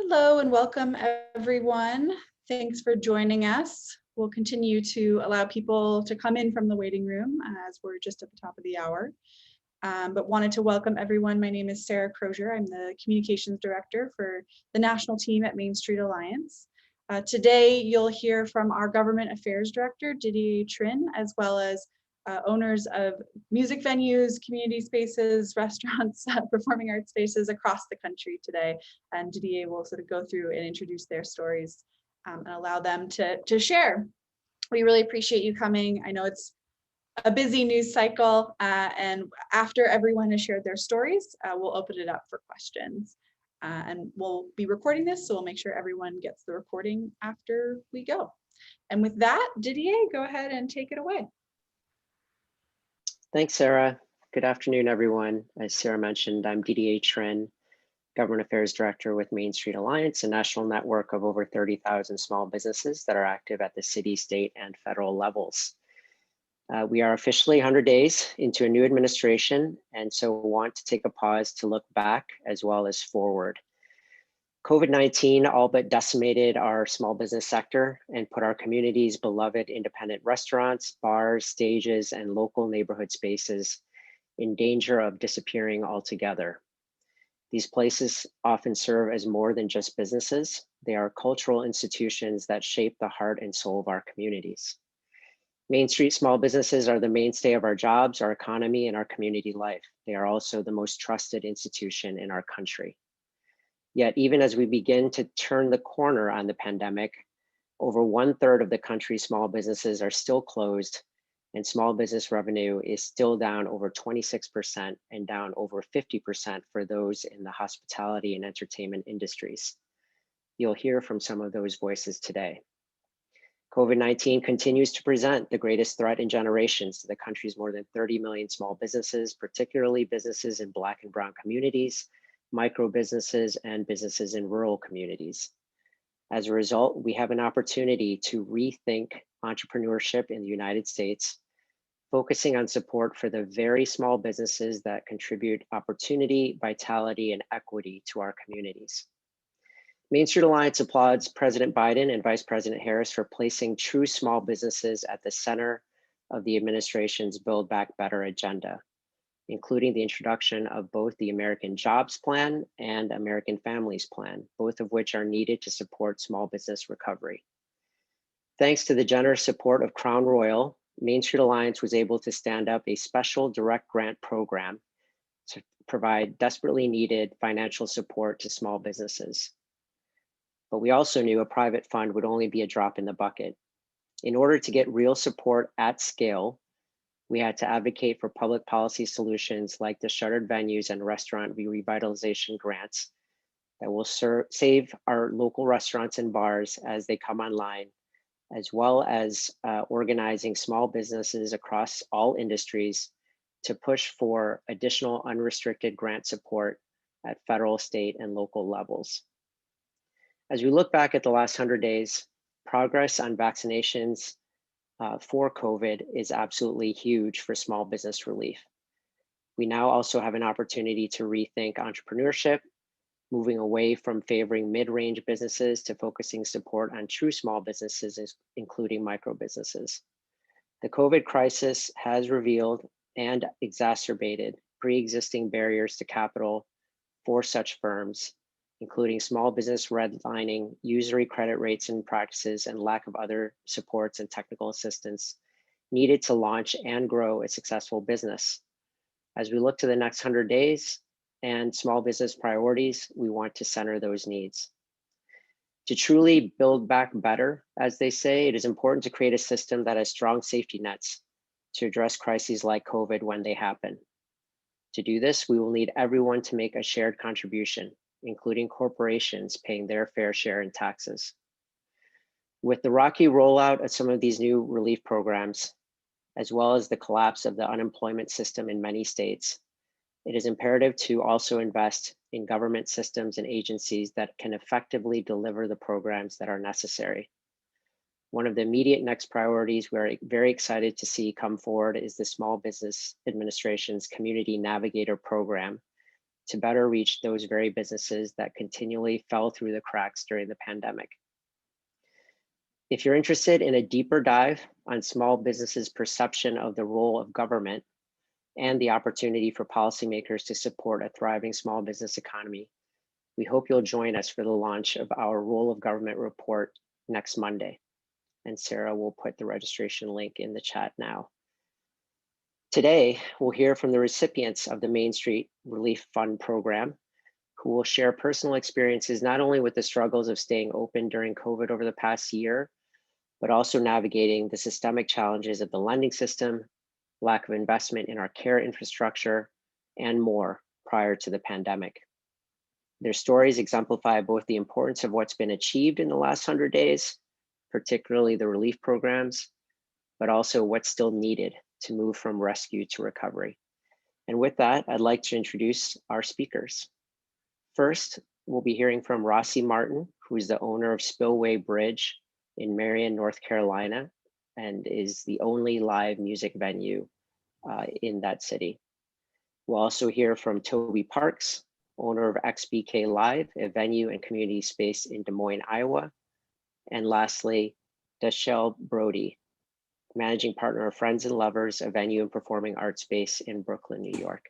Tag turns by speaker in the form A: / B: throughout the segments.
A: Hello and welcome everyone. Thanks for joining us. We'll continue to allow people to come in from the waiting room as we're just at the top of the hour. But wanted to welcome everyone. My name is Sarah Crozier. I'm the Communications Director for the national team at Main Street Alliance. Today, you'll hear from our Government Affairs Director, Didier Trin, as well as owners of music venues, community spaces, restaurants, performing arts spaces across the country today. And Didier will sort of go through and introduce their stories and allow them to share. We really appreciate you coming. I know it's a busy news cycle, and after everyone has shared their stories, we'll open it up for questions. And we'll be recording this, so we'll make sure everyone gets the recording after we go. And with that, Didier, go ahead and take it away.
B: Thanks, Sarah. Good afternoon, everyone. As Sarah mentioned, I'm Didier Trin, Government Affairs Director with Main Street Alliance, a national network of over 30,000 small businesses that are active at the city, state, and federal levels. We are officially 100 days into a new administration, and so want to take a pause to look back as well as forward. COVID-19 all but decimated our small business sector and put our community's beloved independent restaurants, bars, stages, and local neighborhood spaces in danger of disappearing altogether. These places often serve as more than just businesses. They are cultural institutions that shape the heart and soul of our communities. Main Street small businesses are the mainstay of our jobs, our economy, and our community life. They are also the most trusted institution in our country. Yet, even as we begin to turn the corner on the pandemic, over 1/3 of the country's small businesses are still closed, and small business revenue is still down over 26% and down over 50% for those in the hospitality and entertainment industries. You'll hear from some of those voices today. COVID-19 continues to present the greatest threat in generations to the country's more than 30 million small businesses, particularly businesses in Black and Brown communities, micro businesses, and businesses in rural communities. As a result, we have an opportunity to rethink entrepreneurship in the United States, focusing on support for the very small businesses that contribute opportunity, vitality, and equity to our communities. Main Street Alliance applauds President Biden and Vice President Harris for placing true small businesses at the center of the administration's Build Back Better agenda, including the introduction of both the American Jobs Plan and American Families Plan, both of which are needed to support small business recovery. Thanks to the generous support of Crown Royal, Main Street Alliance was able to stand up a special direct grant program to provide desperately needed financial support to small businesses. But we also knew a private fund would only be a drop in the bucket. In order to get real support at scale, we had to advocate for public policy solutions like the shuttered venues and restaurant revitalization grants that will save our local restaurants and bars as they come online, as well as organizing small businesses across all industries to push for additional unrestricted grant support at federal, state, and local levels. As we look back at the last 100 days, progress on vaccinations for COVID is absolutely huge for small business relief. We now also have an opportunity to rethink entrepreneurship, moving away from favoring mid-range businesses to focusing support on true small businesses, including micro businesses. The COVID crisis has revealed and exacerbated pre-existing barriers to capital for such firms, including small business redlining, usury credit rates and practices, and lack of other supports and technical assistance needed to launch and grow a successful business. As we look to the next 100 days and small business priorities, we want to center those needs. To truly build back better, as they say, it is important to create a system that has strong safety nets to address crises like COVID when they happen. To do this, we will need everyone to make a shared contribution, including corporations paying their fair share in taxes. With the rocky rollout of some of these new relief programs, as well as the collapse of the unemployment system in many states, it is imperative to also invest in government systems and agencies that can effectively deliver the programs that are necessary. One of the immediate next priorities we're very excited to see come forward is the Small Business Administration's Community Navigator program to better reach those very businesses that continually fell through the cracks during the pandemic. If you're interested in a deeper dive on small businesses' perception of the role of government and the opportunity for policymakers to support a thriving small business economy, we hope you'll join us for the launch of our Role of Government report next Monday. And Sarah will put the registration link in the chat now. Today, we'll hear from the recipients of the Main Street Relief Fund program, who will share personal experiences not only with the struggles of staying open during COVID over the past year, but also navigating the systemic challenges of the lending system, lack of investment in our care infrastructure, and more prior to the pandemic. Their stories exemplify both the importance of what's been achieved in the last 100 days, particularly the relief programs, but also what's still needed to move from rescue to recovery. And with that, I'd like to introduce our speakers. First, we'll be hearing from Rossi Martin, who is the owner of Spillway Bridge in Marion, North Carolina, and is the only live music venue in that city. We'll also hear from Tobi Parks, owner of XBK Live, a venue and community space in Des Moines, Iowa. And lastly, Dashiell Brody, managing partner of Friends and Lovers, a venue and performing arts space in Brooklyn, New York.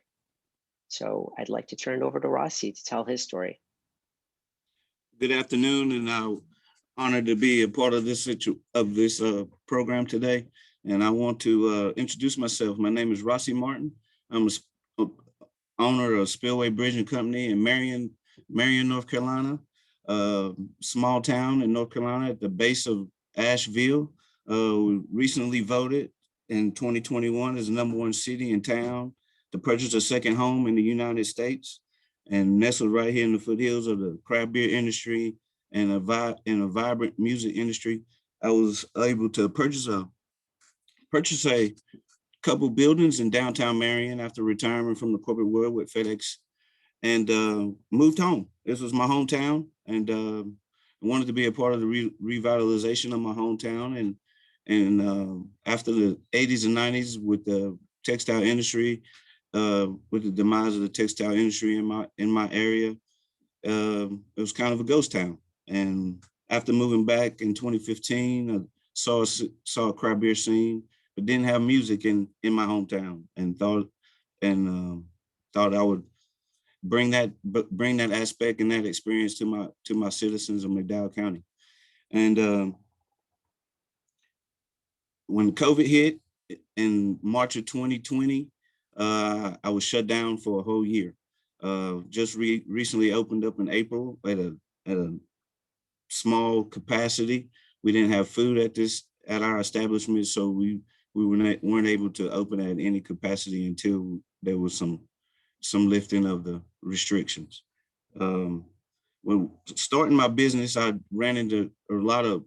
B: So I'd like to turn it over to Rossi to tell his story.
C: Good afternoon, and I'm honored to be a part of this program today. And I want to introduce myself. My name is Rossi Martin. I'm a owner of Spillway Bridge and Company in Marion, North Carolina, a small town in North Carolina at the base of Asheville. We recently voted in 2021 as the #1 city and town to purchase a second home in the United States, and nestled right here in the foothills of the craft beer industry and a vibrant music industry. I was able to purchase a couple buildings in downtown Marion after retiring from the corporate world with FedEx, and moved home. This was my hometown, and I wanted to be a part of the revitalization of my hometown. And after the 80s and 90s with the textile industry, with the demise of the textile industry in my area, it was kind of a ghost town. And after moving back in 2015, I saw a craft beer scene, but didn't have music in my hometown, and thought I would bring that aspect and that experience to my citizens of McDowell County. And when COVID hit in March of 2020, I was shut down for a whole year. Just recently opened up in April at a small capacity. We didn't have food at our establishment, so we weren't able to open at any capacity until there was some lifting of the restrictions. When starting my business, I ran into a lot of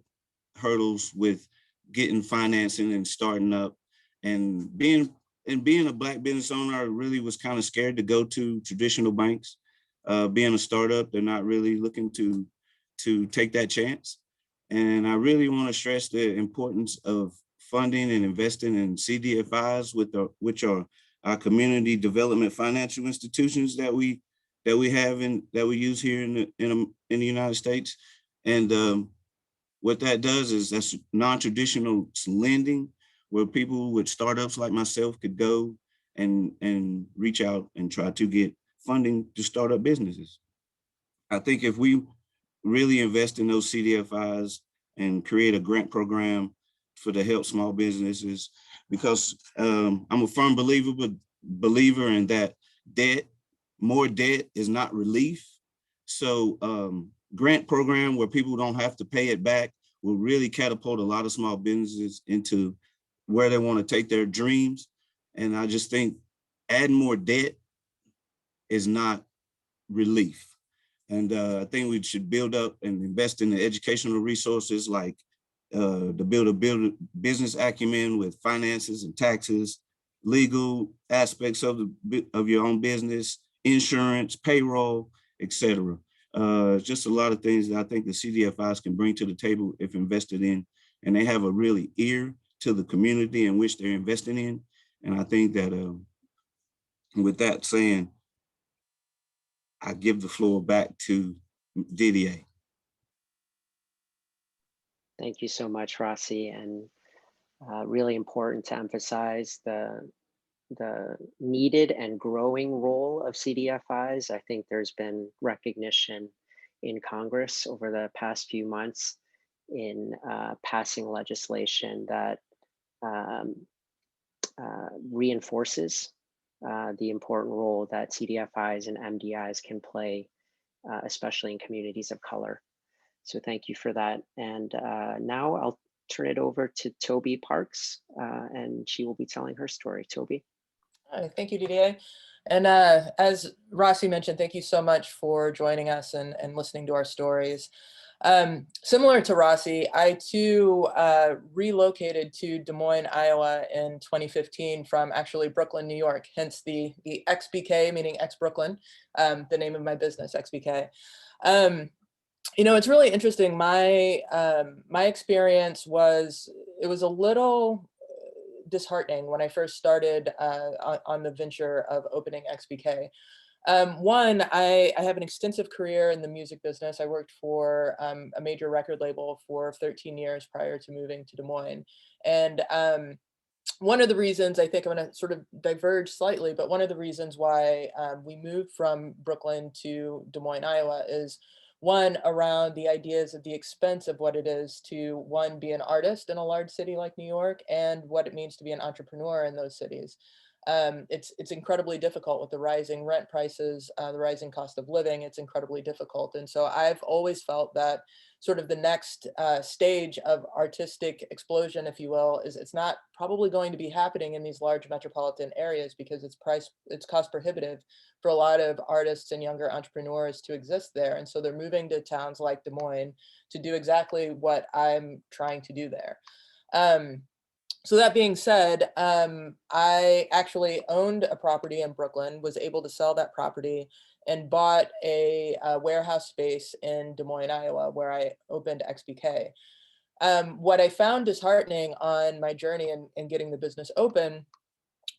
C: hurdles with getting financing and starting up, and being a Black business owner, I really was kind of scared to go to traditional banks. Being a startup, they're not really looking to take that chance. And I really want to stress the importance of funding and investing in CDFIs, which are our community development financial institutions that we have that we use here in the United States. And what that does is that's non-traditional lending, where people with startups like myself could go and reach out and try to get funding to start up businesses. I think if we really invest in those CDFIs and create a grant program to help small businesses, because I'm a firm believer in that more debt is not relief. So grant program where people don't have to pay it back will really catapult a lot of small businesses into where they want to take their dreams. And I just think adding more debt is not relief. And I think we should build up and invest in the educational resources, like to build a business acumen with finances and taxes, legal aspects of your own business, insurance, payroll, etc. Just a lot of things that I think the CDFIs can bring to the table if invested in, and they have a really ear to the community in which they're investing in. And I think that with that saying, I give the floor back to Didier.
B: Thank you so much, Rossi, and really important to emphasize the needed and growing role of CDFIs. I think there's been recognition in Congress over the past few months in passing legislation that reinforces the important role that CDFIs and MDIs can play, especially in communities of color. So thank you for that. And now I'll turn it over to Tobi Parks, and she will be telling her story. Tobi.
D: Hi, thank you, Didier. And as Rossi mentioned, thank you so much for joining us and listening to our stories. Similar to Rossi, I too relocated to Des Moines, Iowa in 2015 from actually Brooklyn, New York, hence the XBK, meaning ex-Brooklyn, the name of my business, XBK. You know, it's really interesting. My experience was, it was a little disheartening when I first started on the venture of opening XBK. One, I have an extensive career in the music business. I worked for a major record label for 13 years prior to moving to Des Moines. And one of the reasons, I think I'm going to sort of diverge slightly, but one of the reasons why we moved from Brooklyn to Des Moines, Iowa is one, around the ideas of the expense of what it is to, one, be an artist in a large city like New York, and what it means to be an entrepreneur in those cities. It's incredibly difficult with the rising rent prices, the rising cost of living. It's incredibly difficult. And so I've always felt that sort of the next stage of artistic explosion, if you will, is it's not probably going to be happening in these large metropolitan areas because it's cost prohibitive for a lot of artists and younger entrepreneurs to exist there. And so they're moving to towns like Des Moines to do exactly what I'm trying to do there. So that being said, I actually owned a property in Brooklyn, was able to sell that property, and bought a warehouse space in Des Moines, Iowa, where I opened XBK. What I found disheartening on my journey in getting the business open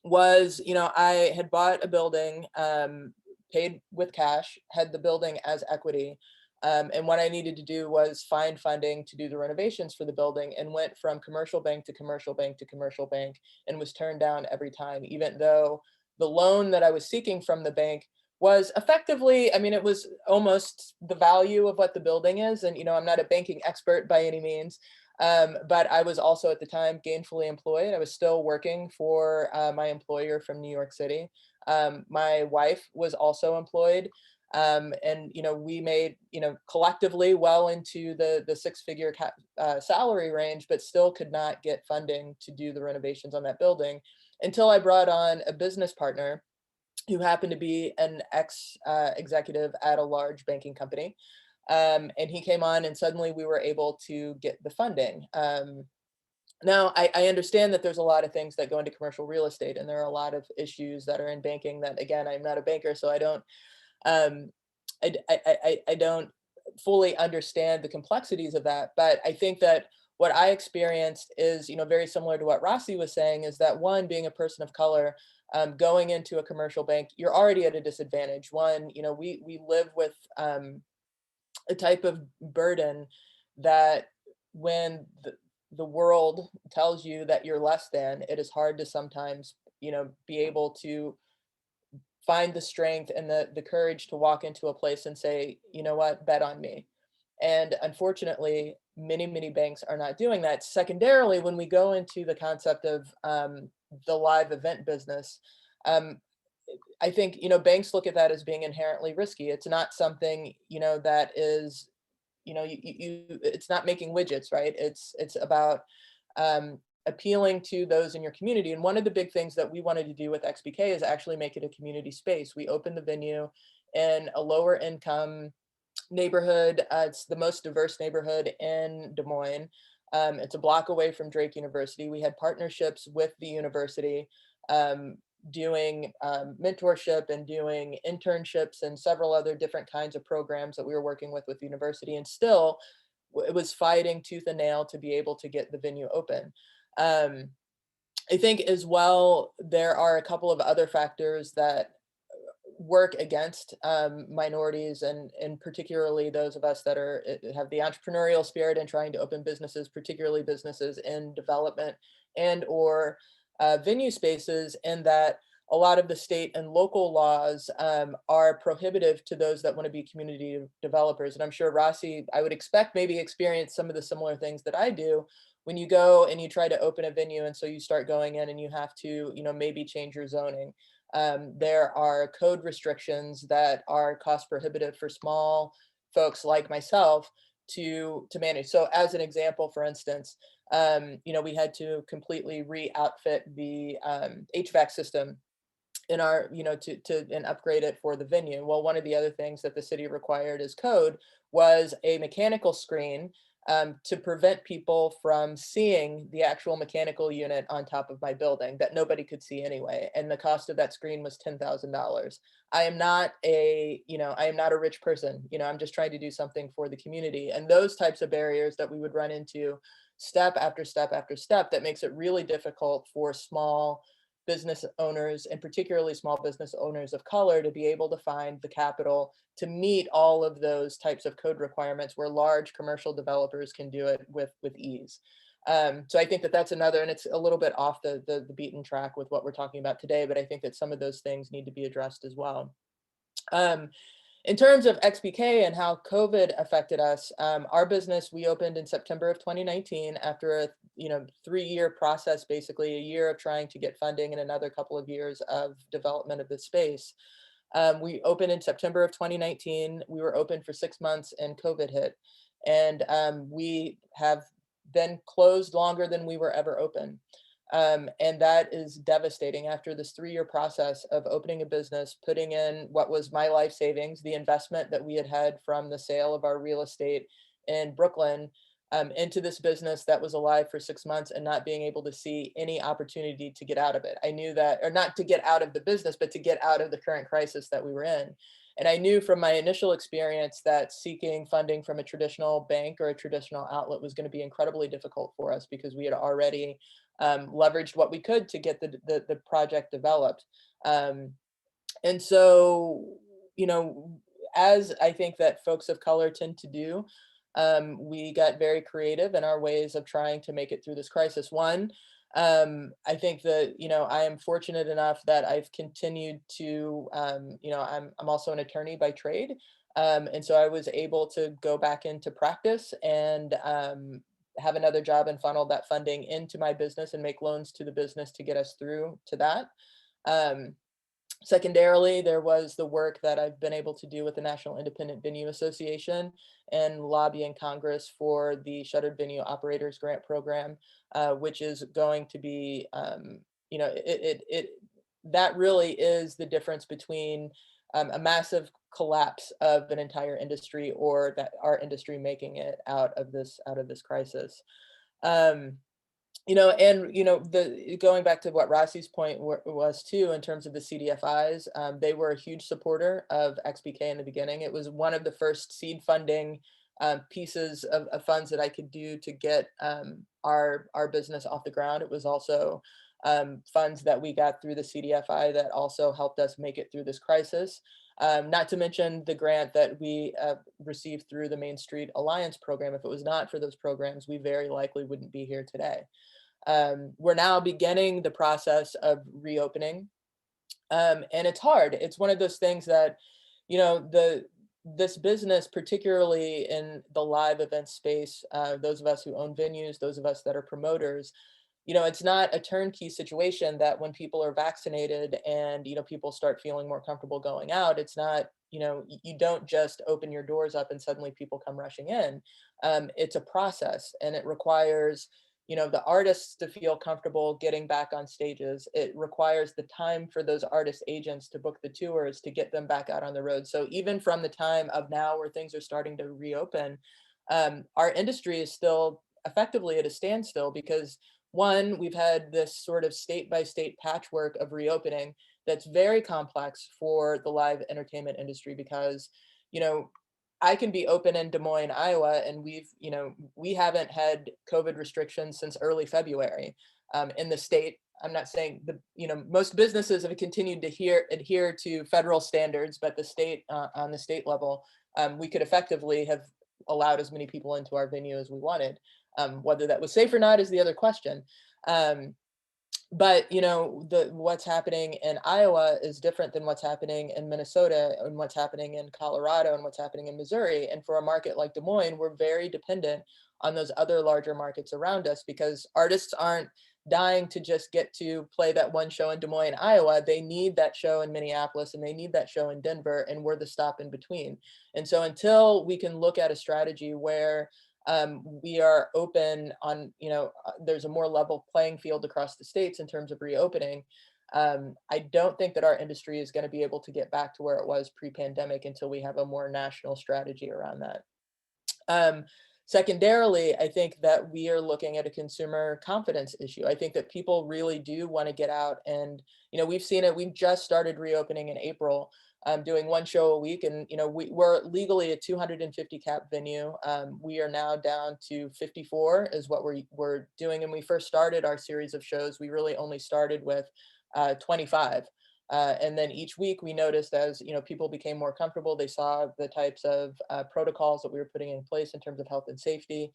D: was, you know, I had bought a building, paid with cash, had the building as equity. And what I needed to do was find funding to do the renovations for the building, and went from commercial bank to commercial bank to commercial bank, and was turned down every time, even though the loan that I was seeking from the bank was effectively, I mean, it was almost the value of what the building is. And, you know, I'm not a banking expert by any means, but I was also at the time gainfully employed. I was still working for my employer from New York City. My wife was also employed. And, you know, we made, you know, collectively well into the six-figure salary range, but still could not get funding to do the renovations on that building until I brought on a business partner who happened to be an ex-executive at a large banking company. And he came on, and suddenly we were able to get the funding. Now, I understand that there's a lot of things that go into commercial real estate, and there are a lot of issues that are in banking that, again, I'm not a banker, so I don't fully understand the complexities of that. But I think that what I experienced is, you know, very similar to what Rossi was saying, is that one, being a person of color, going into a commercial bank, you're already at a disadvantage. One, you know, we live with a type of burden that when the world tells you that you're less than, it is hard to sometimes, you know, be able to find the strength and the courage to walk into a place and say, you know what, bet on me. And unfortunately, many banks are not doing that. Secondarily, when we go into the concept of the live event business, I think, you know, banks look at that as being inherently risky. It's not something, you know, that is, you know, it's not making widgets, right? It's about appealing to those in your community. And one of the big things that we wanted to do with XBK is actually make it a community space. We opened the venue in a lower income neighborhood. It's the most diverse neighborhood in Des Moines. It's a block away from Drake University. We had partnerships with the university, doing mentorship and doing internships and several other different kinds of programs that we were working with the university, and still it was fighting tooth and nail to be able to get the venue open. I think as well, there are a couple of other factors that work against minorities and particularly those of us that have the entrepreneurial spirit and trying to open businesses, particularly businesses in development and or venue spaces, and that a lot of the state and local laws are prohibitive to those that want to be community developers. And I'm sure Rossi, I would expect, maybe experience some of the similar things that I do when you go and you try to open a venue. And so you start going in and you have to, maybe change your zoning. There are code restrictions that are cost prohibitive for small folks like myself to manage. So as an example, for instance, we had to completely re-outfit the HVAC system in our, and upgrade it for the venue. Well, one of the other things that the city required as code was a mechanical screen to prevent people from seeing the actual mechanical unit on top of my building that nobody could see anyway. And the cost of that screen was $10,000. I am not a rich person. I'm just trying to do something for the community. And those types of barriers that we would run into step after step after step, that makes it really difficult for small business owners, and particularly small business owners of color, to be able to find the capital to meet all of those types of code requirements where large commercial developers can do it with ease. So I think that that's another, and it's a little bit off the beaten track with what we're talking about today, but I think that some of those things need to be addressed as well. In terms of XPK and how COVID affected us, our business, we opened in September of 2019 after a 3-year process, basically a year of trying to get funding and another couple of years of development of the space. We opened in September of 2019. We were open for 6 months and COVID hit. And we have been closed longer than we were ever open. And that is devastating after this 3-year process of opening a business, putting in what was my life savings, the investment that we had from the sale of our real estate in Brooklyn, into this business that was alive for 6 months and not being able to see any opportunity to get out of it. I knew that, or not to get out of the business, but to get out of the current crisis that we were in. And I knew from my initial experience that seeking funding from a traditional bank or a traditional outlet was going to be incredibly difficult for us, because we had already leveraged what we could to get the project developed. And so, as I think that folks of color tend to do, we got very creative in our ways of trying to make it through this crisis. One, I think that, I am fortunate enough that I've continued to, I'm also an attorney by trade. And so I was able to go back into practice and have another job and funnel that funding into my business and make loans to the business to get us through to that. Secondarily, there was the work that I've been able to do with the National Independent Venue Association and lobbying Congress for the Shuttered Venue Operators Grant Program, which is going to be, that really is the difference between a massive collapse of an entire industry, or that our industry making it out of this crisis. Going back to what Rossi's point was too, in terms of the CDFIs, they were a huge supporter of XPK in the beginning. It was one of the first seed funding pieces of funds that I could do to get our business off the ground. It was also funds that we got through the CDFI that also helped us make it through this crisis. Not to mention the grant that we received through the Main Street Alliance program. If it was not for those programs, we very likely wouldn't be here today. We're now beginning the process of reopening. And it's hard. It's one of those things that, this business, particularly in the live event space, those of us who own venues, those of us that are promoters, it's not a turnkey situation that when people are vaccinated and, people start feeling more comfortable going out, it's not, you don't just open your doors up and suddenly people come rushing in. It's a process, and it requires, the artists to feel comfortable getting back on stages. It requires the time for those artist agents to book the tours, to get them back out on the road. So even from the time of now where things are starting to reopen, our industry is still effectively at a standstill, because one, we've had this sort of state by state patchwork of reopening that's very complex for the live entertainment industry, because, I can be open in Des Moines, Iowa, and we haven't had COVID restrictions since early February in the state. I'm not saying most businesses have continued to adhere to federal standards, but the state on the state level, we could effectively have allowed as many people into our venue as we wanted. Whether that was safe or not is the other question. But what's happening in Iowa is different than what's happening in Minnesota and what's happening in Colorado and what's happening in Missouri. And for a market like Des Moines, we're very dependent on those other larger markets around us, because artists aren't dying to just get to play that one show in Des Moines, Iowa. They need that show in Minneapolis and they need that show in Denver, and we're the stop in between. And so until we can look at a strategy where we are open on, there's a more level playing field across the states in terms of reopening. I don't think that our industry is going to be able to get back to where it was pre-pandemic until we have a more national strategy around that. Secondarily, I think that we are looking at a consumer confidence issue. I think that people really do want to get out, and we've seen it. We've just started reopening in April, doing one show a week, and we're legally a 250 cap venue. We are now down to 54 is what we're doing. And we first started our series of shows, we really only started with 25. And then each week we noticed, as people became more comfortable, they saw the types of protocols that we were putting in place in terms of health and safety.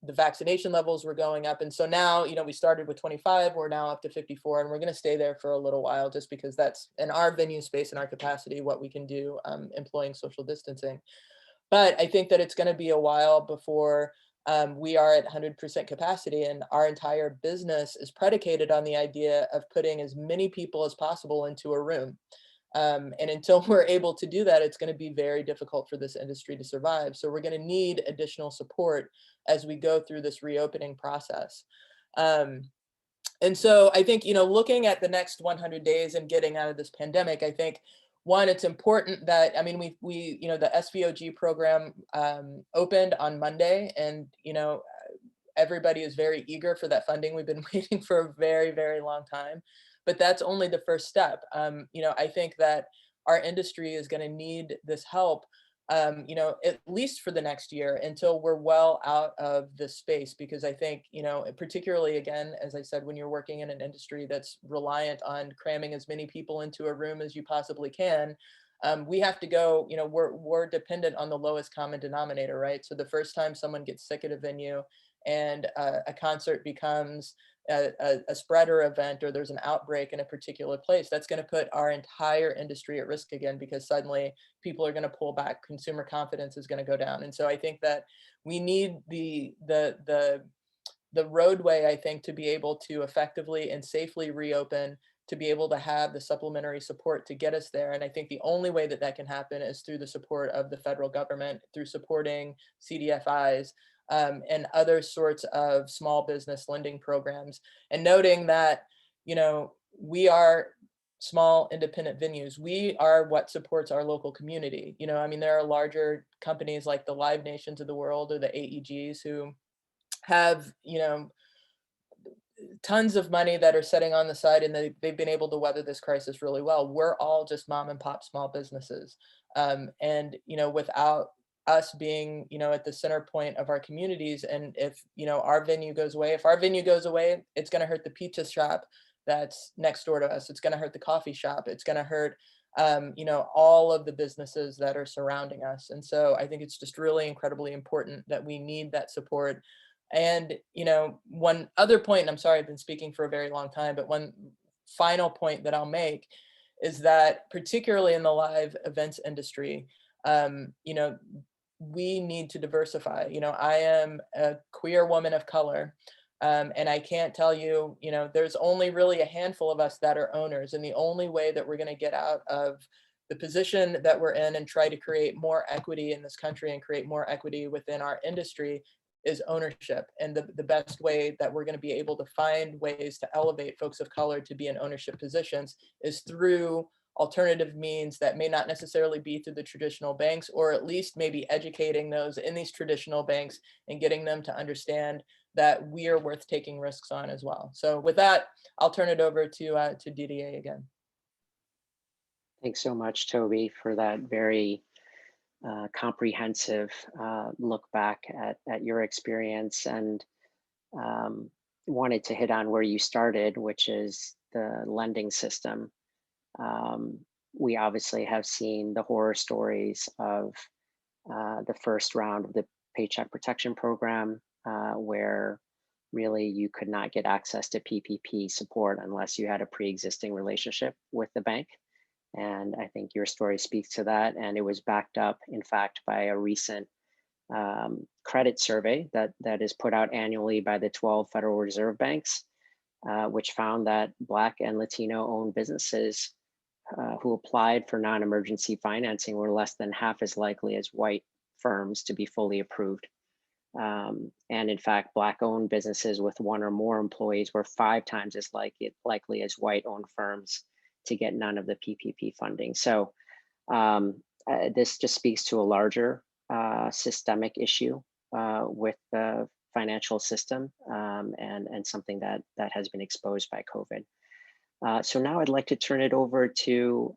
D: The vaccination levels were going up. And so now, we started with 25, we're now up to 54, and we're going to stay there for a little while, just because that's in our venue space and our capacity, what we can do, employing social distancing. But I think that it's going to be a while before we are at 100% capacity, and our entire business is predicated on the idea of putting as many people as possible into a room. And until we're able to do that, it's going to be very difficult for this industry to survive. So we're going to need additional support as we go through this reopening process. And so I think, looking at the next 100 days and getting out of this pandemic, I think, one, it's important that, we the SVOG program opened on Monday, and, everybody is very eager for that funding. We've been waiting for a very, very long time, but that's only the first step. I think that our industry is going to need this help, at least for the next year, until we're well out of this space. Because I think, particularly, again, as I said, when you're working in an industry that's reliant on cramming as many people into a room as you possibly can, we have to go, we're dependent on the lowest common denominator, right? So the first time someone gets sick at a venue and a concert becomes a spreader event, or there's an outbreak in a particular place, that's going to put our entire industry at risk again, because suddenly people are going to pull back, consumer confidence is going to go down. And so I think that we need the roadway, I think, to be able to effectively and safely reopen, to be able to have the supplementary support to get us there. And I think the only way that that can happen is through the support of the federal government, through supporting CDFIs, and other sorts of small business lending programs. And noting that, we are small independent venues. We are what supports our local community. There are larger companies like the Live Nations of the world, or the AEGs, who have, tons of money that are sitting on the side, and they've been able to weather this crisis really well. We're all just mom and pop small businesses. And, without us being, at the center point of our communities, and if, our venue goes away, it's going to hurt the pizza shop that's next door to us. It's going to hurt the coffee shop. It's going to hurt, all of the businesses that are surrounding us. And so I think it's just really incredibly important that we need that support. And, one other point, and I'm sorry, I've been speaking for a very long time, but one final point that I'll make is that, particularly in the live events industry, we need to diversify. I am a queer woman of color, and I can't tell you, there's only really a handful of us that are owners. And the only way that we're going to get out of the position that we're in and try to create more equity in this country and create more equity within our industry is ownership. And the best way that we're going to be able to find ways to elevate folks of color to be in ownership positions is through alternative means that may not necessarily be through the traditional banks, or at least maybe educating those in these traditional banks and getting them to understand that we are worth taking risks on as well. So with that, I'll turn it over to DDA again.
B: Thanks so much, Toby, for that very comprehensive look back at your experience, and um, wanted to hit on where you started, which is the lending system. Um, we obviously have seen the horror stories of the first round of the Paycheck Protection Program, where really you could not get access to PPP support unless you had a pre-existing relationship with the bank. And I think your story speaks to that. And it was backed up, in fact, by a recent credit survey that is put out annually by the 12 Federal Reserve banks, which found that Black and Latino owned businesses who applied for non-emergency financing were less than half as likely as white firms to be fully approved. And in fact, Black-owned businesses with one or more employees were 5 times as likely as white-owned firms to get none of the PPP funding. So this just speaks to a larger systemic issue with the financial system, and something that has been exposed by COVID. So now I'd like to turn it over to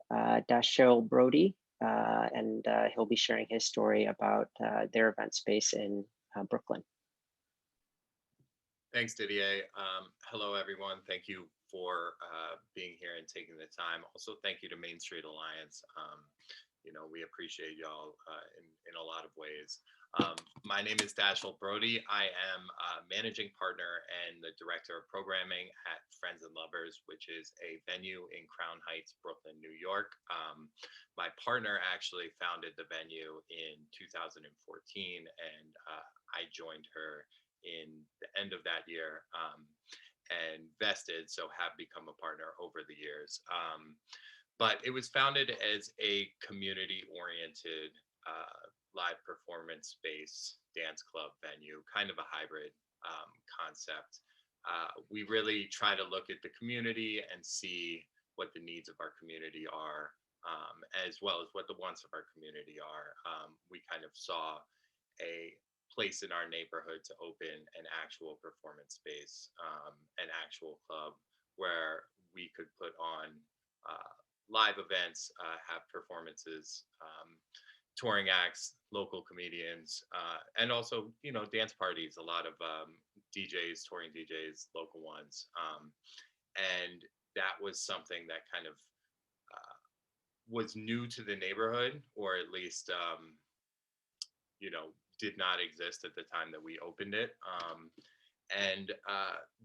B: Dashiell Brody, and he'll be sharing his story about their event space in Brooklyn.
E: Thanks, Didier. Hello, everyone. Thank you for being here and taking the time. Also, thank you to Main Street Alliance. We appreciate y'all in a lot of ways. My name is Dashiell Brody. I am a managing partner and the director of programming at Friends and Lovers, which is a venue in Crown Heights, Brooklyn, New York. My partner actually founded the venue in 2014, and I joined her in the end of that year, and vested, so have become a partner over the years. But it was founded as a community-oriented live performance space dance club venue, kind of a hybrid concept. We really try to look at the community and see what the needs of our community are, as well as what the wants of our community are. We kind of saw a place in our neighborhood to open an actual performance space, an actual club where we could put on live events, have performances, touring acts, local comedians, and also, dance parties, a lot of DJs, touring DJs, local ones. And that was something that kind of was new to the neighborhood, or at least, did not exist at the time that we opened it. And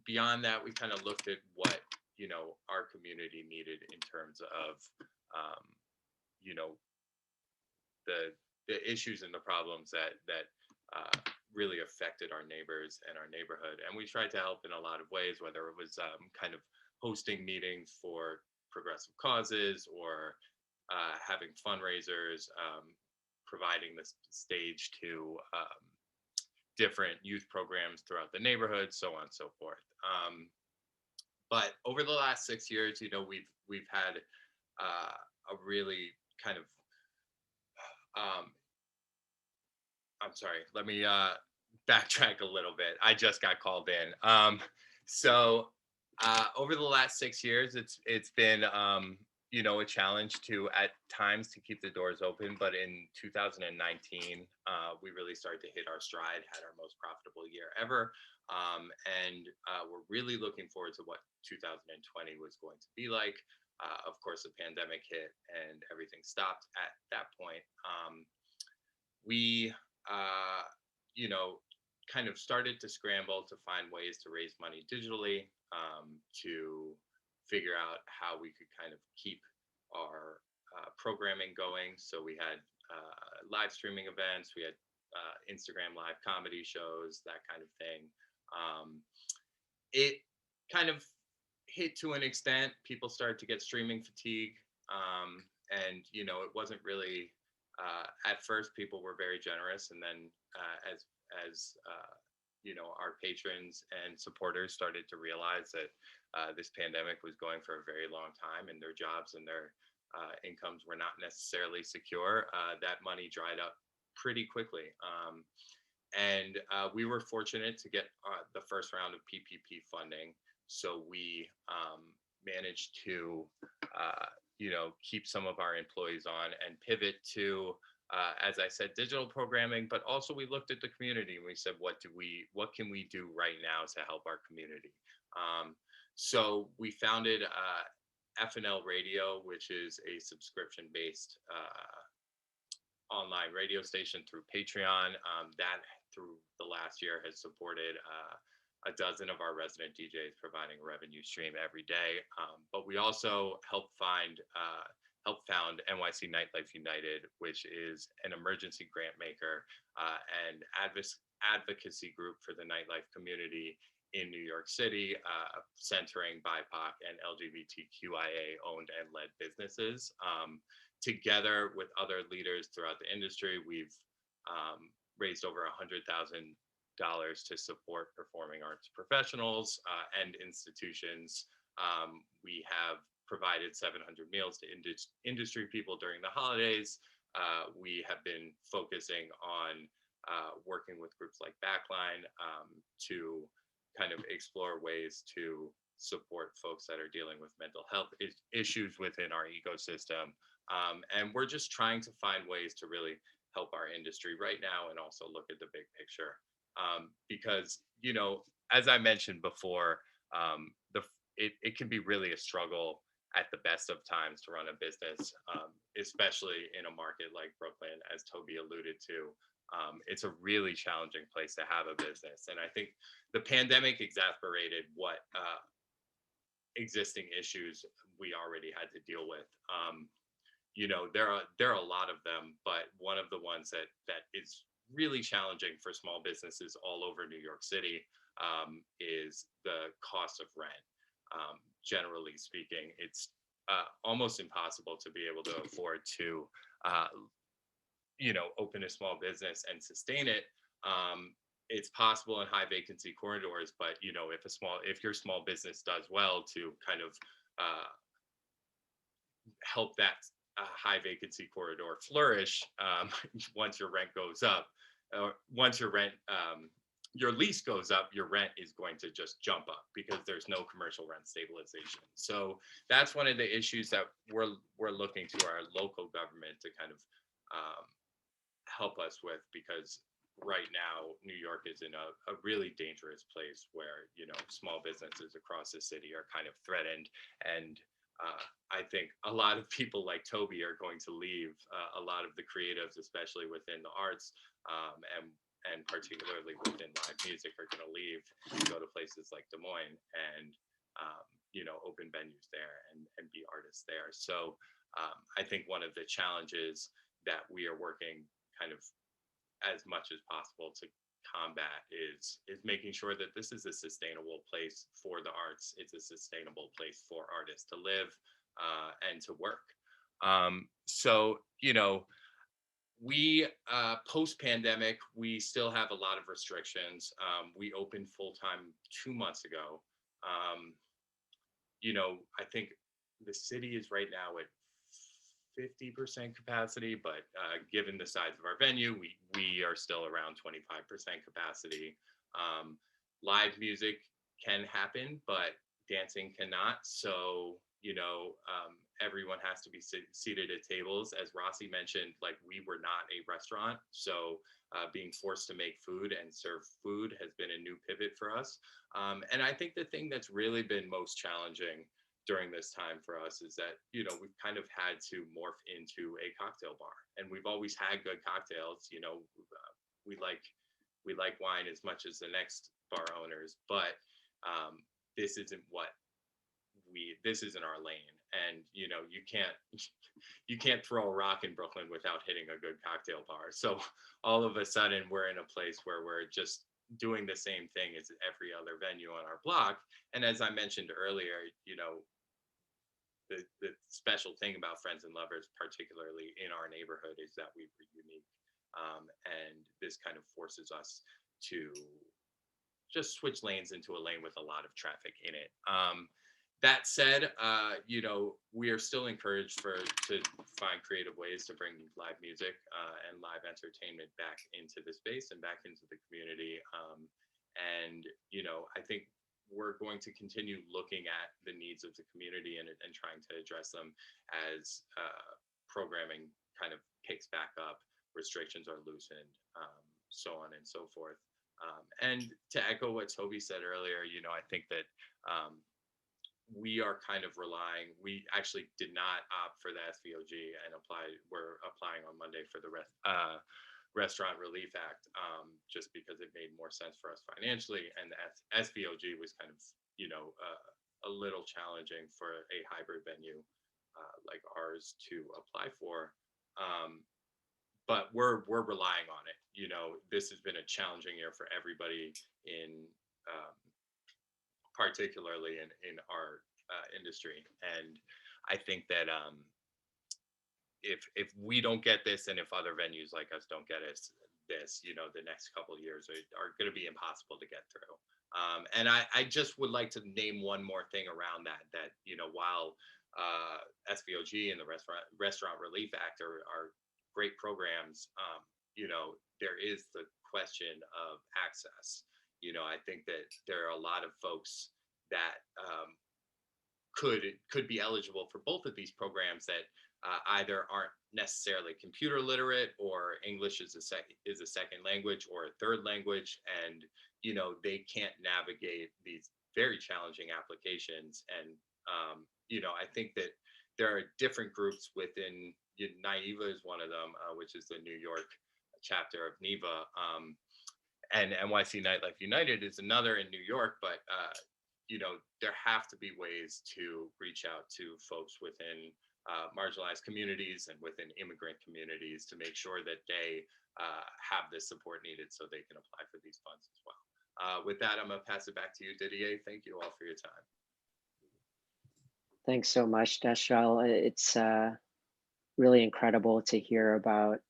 E: beyond that, we kind of looked at what, our community needed in terms of, the issues and the problems that really affected our neighbors and our neighborhood. And we tried to help in a lot of ways, whether it was kind of hosting meetings for progressive causes, or having fundraisers, providing the stage to different youth programs throughout the neighborhood, so on and so forth. But over the last 6 years, we've had a really kind of, I'm sorry, let me backtrack a little bit. I just got called in. So over the last 6 years, it's been a challenge to at times to keep the doors open, but in 2019 we really started to hit our stride, had our most profitable year ever, and we're really looking forward to what 2020 was going to be like. Of course, the pandemic hit and everything stopped at that point. We kind of started to scramble to find ways to raise money digitally, to figure out how we could kind of keep our programming going. So we had live streaming events, we had Instagram live comedy shows, that kind of thing. It kind of hit to an extent. People started to get streaming fatigue, and it wasn't really at first people were very generous, and then as our patrons and supporters started to realize that this pandemic was going for a very long time, and their jobs and their incomes were not necessarily secure, that money dried up pretty quickly. And we were fortunate to get the first round of PPP funding, so we managed to keep some of our employees on and pivot to as I said, digital programming, but also we looked at the community and we said, what can we do right now to help our community? So we founded FNL Radio, which is a subscription-based online radio station through Patreon. That through the last year has supported a dozen of our resident DJs, providing a revenue stream every day. But we also helped found NYC Nightlife United, which is an emergency grant maker and advocacy group for the nightlife community in New York City, centering BIPOC and LGBTQIA owned and led businesses. Together with other leaders throughout the industry, we've raised over $100,000 to support performing arts professionals and institutions. We have provided 700 meals to industry people during the holidays. We have been focusing on working with groups like Backline to kind of explore ways to support folks that are dealing with mental health issues within our ecosystem. And we're just trying to find ways to really help our industry right now and also look at the big picture. Because, you know, as I mentioned before, it can be really a struggle at the best of times to run a business, especially in a market like Brooklyn, as Tobi alluded to. It's a really challenging place to have a business. And I think the pandemic exacerbated what existing issues we already had to deal with. You know, there are a lot of them, but one of the ones that is really challenging for small businesses all over New York City is the cost of rent. Generally speaking, it's almost impossible to be able to afford to, you know, open a small business and sustain it. It's possible in high vacancy corridors, but you know, if your small business does well to kind of help that high vacancy corridor flourish, once your rent goes up, once your lease goes up, your rent is going to just jump up because there's no commercial rent stabilization. So that's one of the issues that we're looking to our local government to kind of help us with, because right now New York is in a really dangerous place where, you know, small businesses across the city are kind of threatened. And I think a lot of people like Tobi are going to leave. A lot of the creatives, especially within the arts, and particularly within live music, are going to leave and go to places like Des Moines and you know, open venues there and be artists there. So I think one of the challenges that we are working kind of as much as possible to combat is making sure that this is a sustainable place for the arts. It's a sustainable place for artists to live and to work. So, you know, we post-pandemic, we still have a lot of restrictions. We opened full-time 2 months ago. You know, I think the city is right now at 50% capacity, but given the size of our venue, we are still around 25% capacity. Live music can happen, but dancing cannot. So, you know, everyone has to be seated at tables. As Rossi mentioned, like, we were not a restaurant. So being forced to make food and serve food has been a new pivot for us. And I think the thing that's really been most challenging during this time for us is that, you know, we've kind of had to morph into a cocktail bar, and we've always had good cocktails. You know, we like wine as much as the next bar owners, but this isn't our lane. And, you know, you can't throw a rock in Brooklyn without hitting a good cocktail bar. So all of a sudden we're in a place where we're just doing the same thing as every other venue on our block. And as I mentioned earlier, you know, the special thing about Friends and Lovers, particularly in our neighborhood, is that we were unique. And this kind of forces us to just switch lanes into a lane with a lot of traffic in it. That said, you know, we are still encouraged to find creative ways to bring live music and live entertainment back into the space and back into the community. And, you know, I think we're going to continue looking at the needs of the community and trying to address them as programming kind of picks back up. restrictions are loosened, so on and so forth. And to echo what Tobi said earlier, I think that we are kind of relying, we actually did not opt for the SVOG and we're applying on Monday for the Restaurant Relief Act, just because it made more sense for us financially. And the SVOG was kind of, a little challenging for a hybrid venue like ours to apply for. But we're relying on it. This has been a challenging year for everybody particularly in our industry. And I think that if we don't get this, and if other venues like us don't get this, the next couple of years are going to be impossible to get through. And I just would like to name one more thing around that while SVOG and the Restaurant Relief Act are great programs, there is the question of access. I think that there are a lot of folks that could be eligible for both of these programs that either aren't necessarily computer literate, or English is a second language or a third language, and they can't navigate these very challenging applications. And I think that there are different groups within NIVA is one of them, which is the New York chapter of NIVA, and NYC Nightlife United is another in New York. But there have to be ways to reach out to folks within marginalized communities and within immigrant communities to make sure that they have the support needed so they can apply for these funds as well. With that, I'm going to pass it back to you, Didier. Thank you all for your time.
B: Thanks so much, Dashiell. It's really incredible to hear about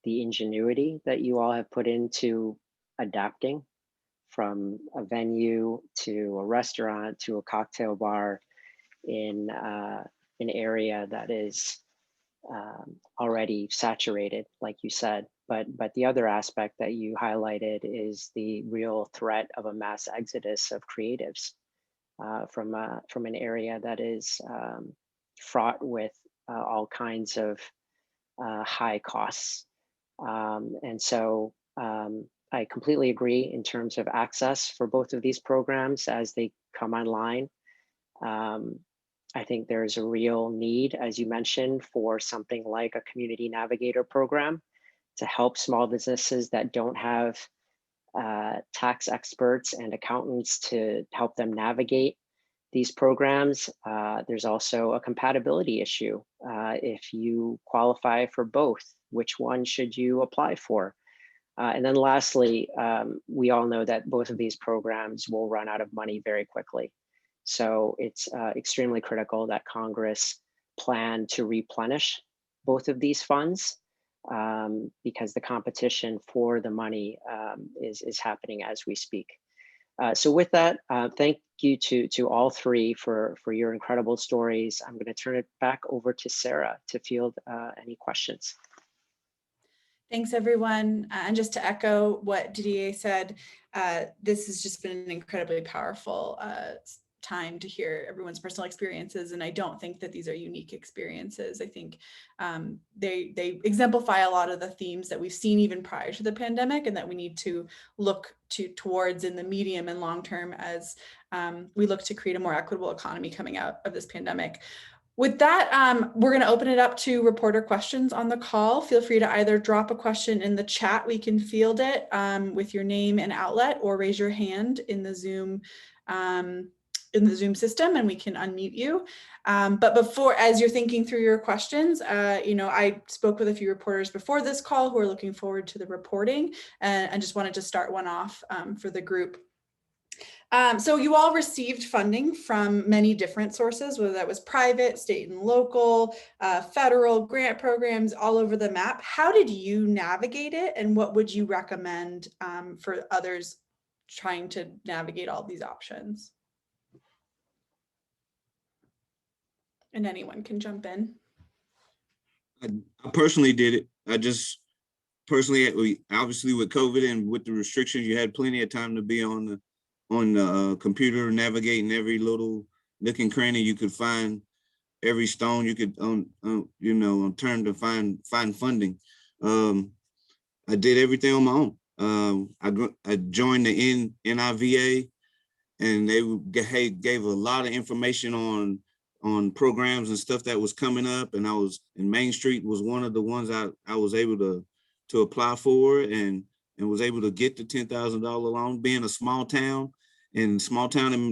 B: the ingenuity that you all have put into adapting from a venue to a restaurant to a cocktail bar in an area that is already saturated, like you said. But the other aspect that you highlighted is the real threat of a mass exodus of creatives from an area that is fraught with all kinds of high costs. And so I completely agree in terms of access for both of these programs as they come online. I think there's a real need, as you mentioned, for something like a community navigator program to help small businesses that don't have tax experts and accountants to help them navigate these programs. There's also a compatibility issue. If you qualify for both, which one should you apply for? And then lastly, we all know that both of these programs will run out of money very quickly. So it's extremely critical that Congress plan to replenish both of these funds because the competition for the money is happening as we speak. So with that, thank you to all three for your incredible stories. I'm going to turn it back over to Sarah to field any questions.
A: Thanks, everyone. And just to echo what Didier said, this has just been an incredibly powerful time to hear everyone's personal experiences. And I don't think that these are unique experiences. I think they exemplify a lot of the themes that we've seen even prior to the pandemic and that we need to look towards in the medium and long term as we look to create a more equitable economy coming out of this pandemic. With that, we're going to open it up to reporter questions on the call. Feel free to either drop a question in the chat, we can field it with your name and outlet, or raise your hand in the Zoom system and we can unmute you. But before, as you're thinking through your questions, I spoke with a few reporters before this call who are looking forward to the reporting and just wanted to start one off for the group. So you all received funding from many different sources, whether that was private, state and local, federal grant programs all over the map. How did you navigate it, and what would you recommend for others trying to navigate all these options? And anyone can jump in.
C: I personally did it. I just personally, obviously with COVID and with the restrictions, you had plenty of time to be on the computer, navigating every little nook and cranny you could find, every stone you could turn to find funding. I did everything on my own. I joined the NIVA, and they gave a lot of information on programs and stuff that was coming up. And Main Street was one of the ones I was able to apply for, and was able to get the $10,000 loan. Being a small town in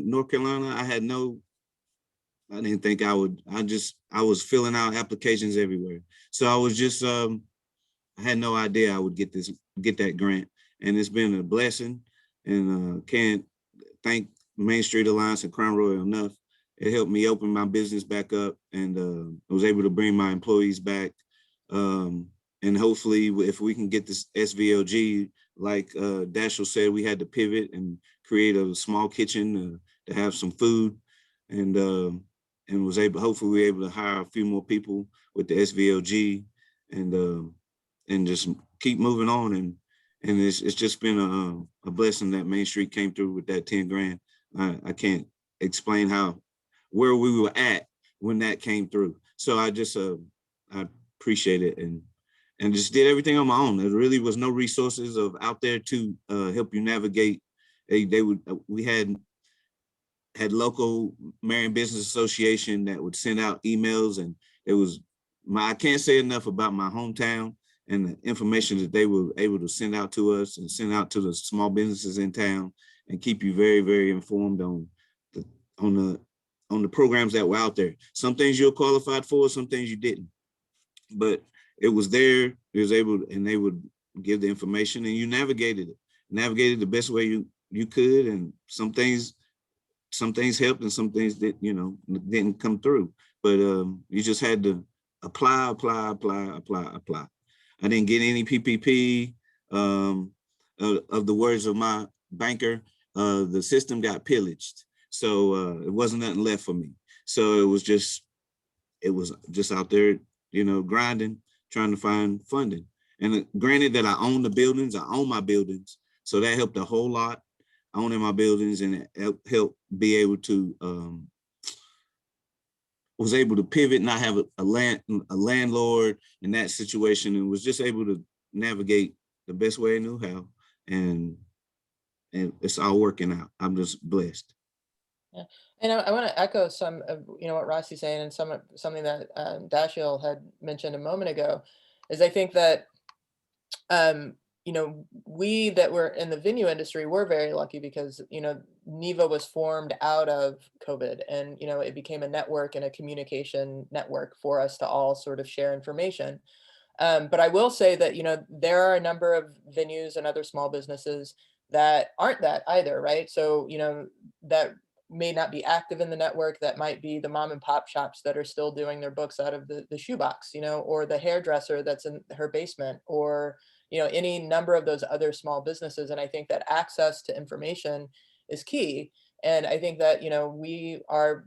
C: North Carolina, I didn't think I would. I was filling out applications everywhere. So I was just I had no idea I would get that grant, and it's been a blessing. And can't thank Main Street Alliance and Crown Royal enough. It helped me open my business back up, and I was able to bring my employees back. And hopefully, if we can get this SVLG, like Dashiell said, we had to pivot and create a small kitchen to have some food, and hopefully we were able to hire a few more people with the SVLG, and just keep moving on. And it's just been a blessing that Main Street came through with that 10 grand. I can't explain where we were at when that came through. So I appreciate it, and just did everything on my own. There really was no resources out there to help you navigate. We had local Marion Business Association that would send out emails, and I can't say enough about my hometown and the information that they were able to send out to us and send out to the small businesses in town, and keep you very, very informed on the programs that were out there. Some things you're qualified for, some things you didn't, but it was there. It was able, and they would give the information, and you navigated the best way you could. And some things helped, and some things that didn't come through. But you just had to apply. I didn't get any PPP. Of the words of my banker, the system got pillaged, so it wasn't nothing left for me. So it was just out there, grinding, trying to find funding. And granted that I own my buildings, so that helped a whole lot. Owning my buildings, and it helped be able to was able to pivot, not have a landlord in that situation, and was just able to navigate the best way I knew how, and it's all working out. I'm just blessed.
D: Yeah. And I want to echo some of what Rossi's saying, and something that Dashiell had mentioned a moment ago, is I think that we that were in the venue industry, we're very lucky because, NEVA was formed out of COVID, and, it became a network and a communication network for us to all sort of share information. But I will say that, there are a number of venues and other small businesses that aren't that either, right? So, that may not be active in the network. That might be the mom and pop shops that are still doing their books out of the shoebox, or the hairdresser that's in her basement, or any number of those other small businesses. And I think that access to information is key. And I think that, we are,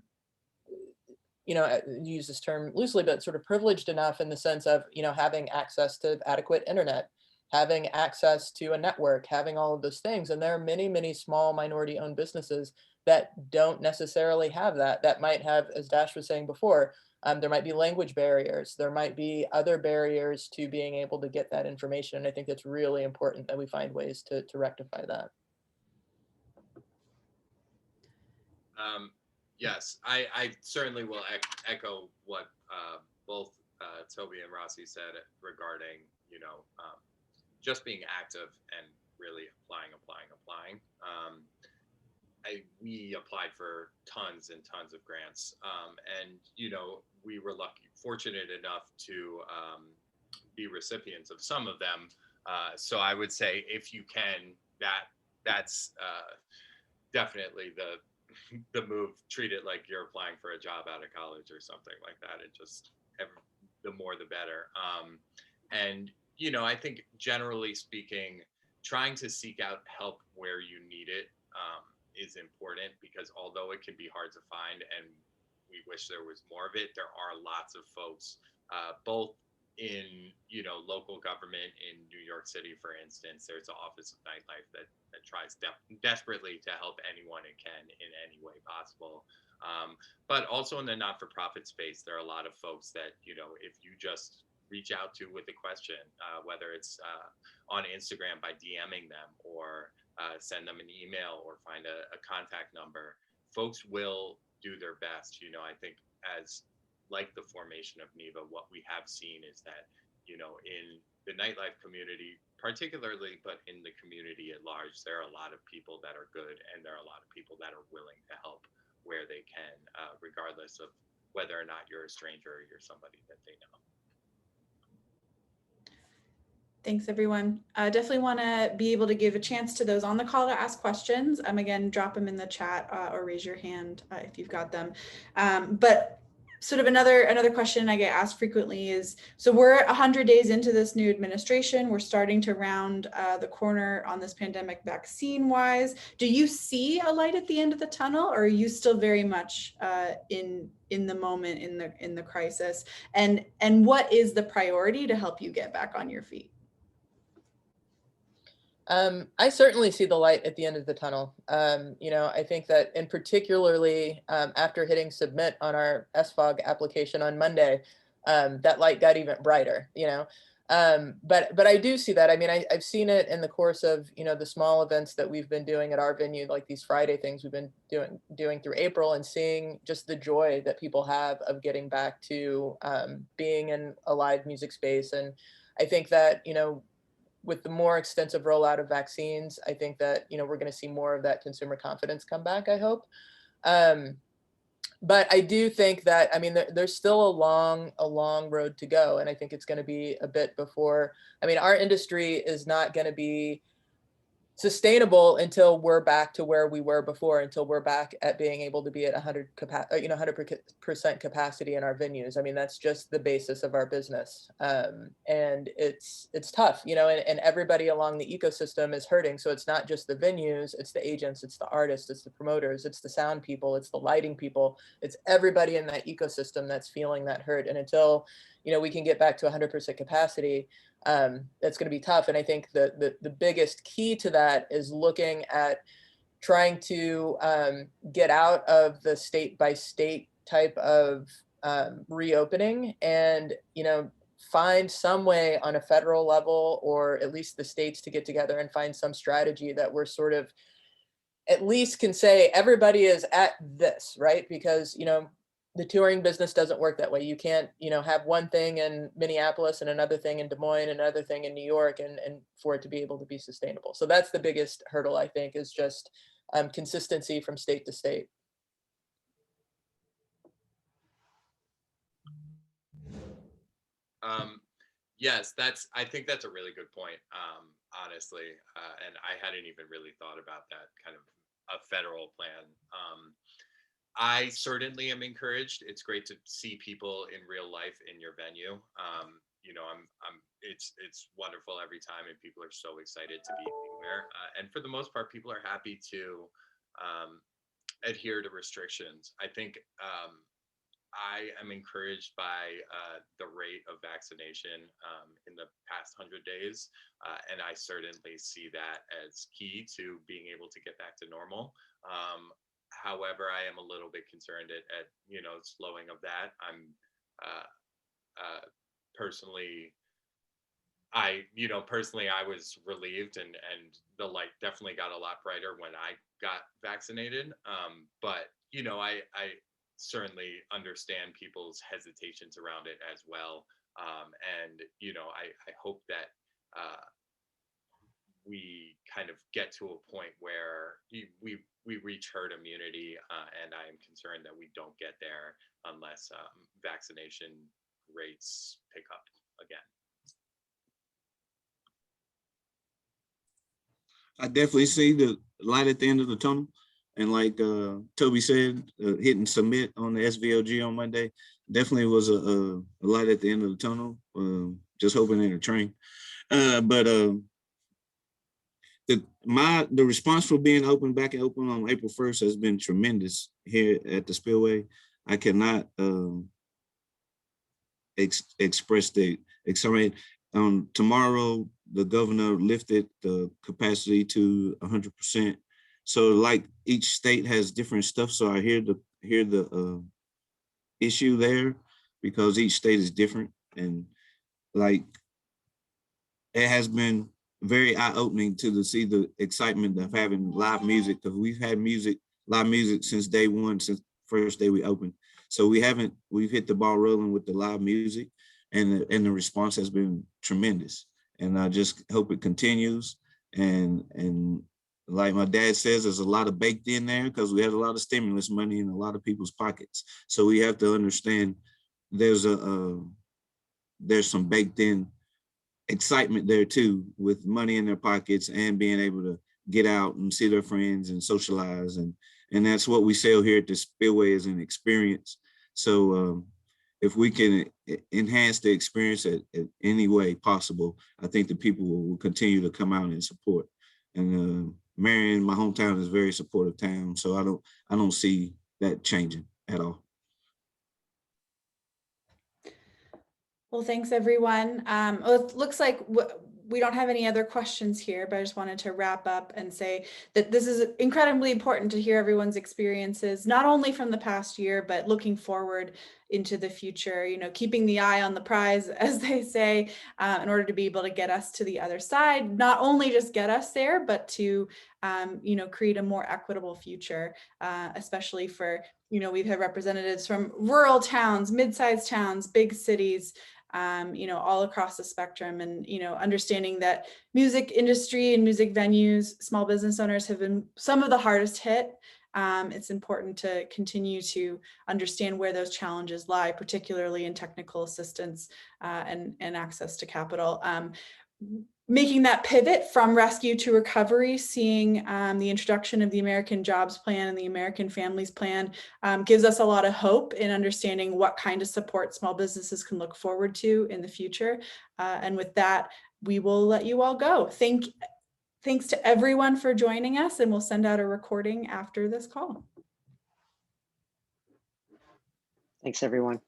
D: use this term loosely, but sort of privileged enough in the sense of, having access to adequate internet, having access to a network, having all of those things. And there are many, many small minority owned businesses that don't necessarily have that might have, as Dash was saying before, there might be language barriers. There might be other barriers to being able to get that information. And I think it's really important that we find ways to rectify that.
E: Yes, I certainly will echo what both Tobi and Rossi said regarding, just being active and really applying. We applied for tons and tons of grants, and we were fortunate enough to be recipients of some of them. So I would say, if you can, that's definitely the move. Treat it like you're applying for a job out of college or something like that. It just, the more the better. And I think generally speaking, trying to seek out help where you need it is important, because although it can be hard to find, and we wish there was more of it, there are lots of folks, both in local government in New York City, for instance. There's the Office of Nightlife that tries desperately to help anyone it can in any way possible. But also in the not-for-profit space, there are a lot of folks that, if you just reach out to with a question, whether it's on Instagram by DMing them, or send them an email, or find a contact number. Folks will do their best. You know, I think as like the formation of NEVA, what we have seen is that, you know, in the nightlife community particularly, but in the community at large, there are a lot of people that are good, and there are a lot of people that are willing to help where they can, regardless of whether or not you're a stranger or you're somebody that they know.
A: Thanks, everyone. Definitely want to be able to give a chance to those on the call to ask questions. Again, drop them in the chat or raise your hand if you've got them. But sort of another question I get asked frequently is, so we're 100 days into this new administration. We're starting to round the corner on this pandemic vaccine wise. Do you see a light at the end of the tunnel, or are you still very much in the moment, in the crisis? And what is the priority to help you get back on your feet?
D: I certainly see the light at the end of the tunnel. You know, I think that, in particularly after hitting submit on our SFOG application on Monday, that light got even brighter, you know. But I do see that. I mean, I've seen it in the course of, you know, the small events that we've been doing at our venue, like these Friday things we've been doing through April, and seeing just the joy that people have of getting back to being in a live music space. And I think that, you know, with the more extensive rollout of vaccines, I think that, you know, we're going to see more of that consumer confidence come back, I hope. But I do think that, I mean, there's still a long road to go. And I think it's going to be a bit before, I mean, our industry is not going to be sustainable until we're back to where we were before, until we're back at being able to be at 100% capacity in our venues. I mean, that's just the basis of our business. And it's tough, you know, and everybody along the ecosystem is hurting. So it's not just the venues, it's the agents, it's the artists, it's the promoters, it's the sound people, it's the lighting people, it's everybody in that ecosystem that's feeling that hurt. And until, you know, we can get back to 100% capacity, that's going to be tough. And I think the biggest key to that is looking at trying to get out of the state by state type of reopening, and, you know, find some way on a federal level, or at least the states, to get together and find some strategy that we're sort of at least can say everybody is at this, right? Because, you know, the touring business doesn't work that way. You can't, you know, have one thing in Minneapolis and another thing in Des Moines and another thing in New York, and for it to be able to be sustainable. So that's the biggest hurdle, I think, is just consistency from state to state.
E: Yes, I think that's a really good point, honestly. And I hadn't even really thought about that kind of a federal plan. I certainly am encouraged. It's great to see people in real life in your venue. You know, it's wonderful every time, and people are so excited to be there. And for the most part, people are happy to adhere to restrictions. I think I am encouraged by the rate of vaccination in the past 100 days. And I certainly see that as key to being able to get back to normal. However, I am a little bit concerned at you know, slowing of that. I'm personally, I was relieved, and the light definitely got a lot brighter when I got vaccinated. But you know, I certainly understand people's hesitations around it as well. And you know, I hope that we kind of get to a point where we reach herd immunity, and I am concerned that we don't get there unless vaccination rates pick up again.
C: I definitely see the light at the end of the tunnel. And like Tobi said, hitting submit on the SVLG on Monday definitely was a light at the end of the tunnel. Just hoping in a train. But the response for being back and open on April 1st has been tremendous here at the Spillway. I cannot express the excitement. Tomorrow, the governor lifted the capacity to 100%. So like each state has different stuff. So I hear the issue there, because each state is different. And like, it has been very eye-opening to see the excitement of having live music, because we've had live music since day one, since first day we opened. So we've hit the ball rolling with the live music, and the response has been tremendous. And I just hope it continues. And like my dad says, there's a lot of baked in there because we had a lot of stimulus money in a lot of people's pockets. So we have to understand there's some baked in excitement there too, with money in their pockets and being able to get out and see their friends and socialize. And that's what we sell here at the Spillway, is an experience. So if we can enhance the experience at any way possible, I think the people will continue to come out and support. And Marion, my hometown, is a very supportive town, so I don't see that changing at all.
A: Well, thanks everyone. Well, it looks like we don't have any other questions here, but I just wanted to wrap up and say that this is incredibly important to hear everyone's experiences, not only from the past year, but looking forward into the future, you know, keeping the eye on the prize, as they say, in order to be able to get us to the other side, not only just get us there, but to, you know, create a more equitable future, especially for, you know, we've had representatives from rural towns, mid-sized towns, big cities, you know, all across the spectrum. And, you know, understanding that music industry and music venues, small business owners have been some of the hardest hit. It's important to continue to understand where those challenges lie, particularly in technical assistance and access to capital. Making that pivot from rescue to recovery, seeing the introduction of the American Jobs Plan and the American Families Plan gives us a lot of hope in understanding what kind of support small businesses can look forward to in the future. And with that, we will let you all go. Thanks to everyone for joining us, and we'll send out a recording after this call.
B: Thanks, everyone.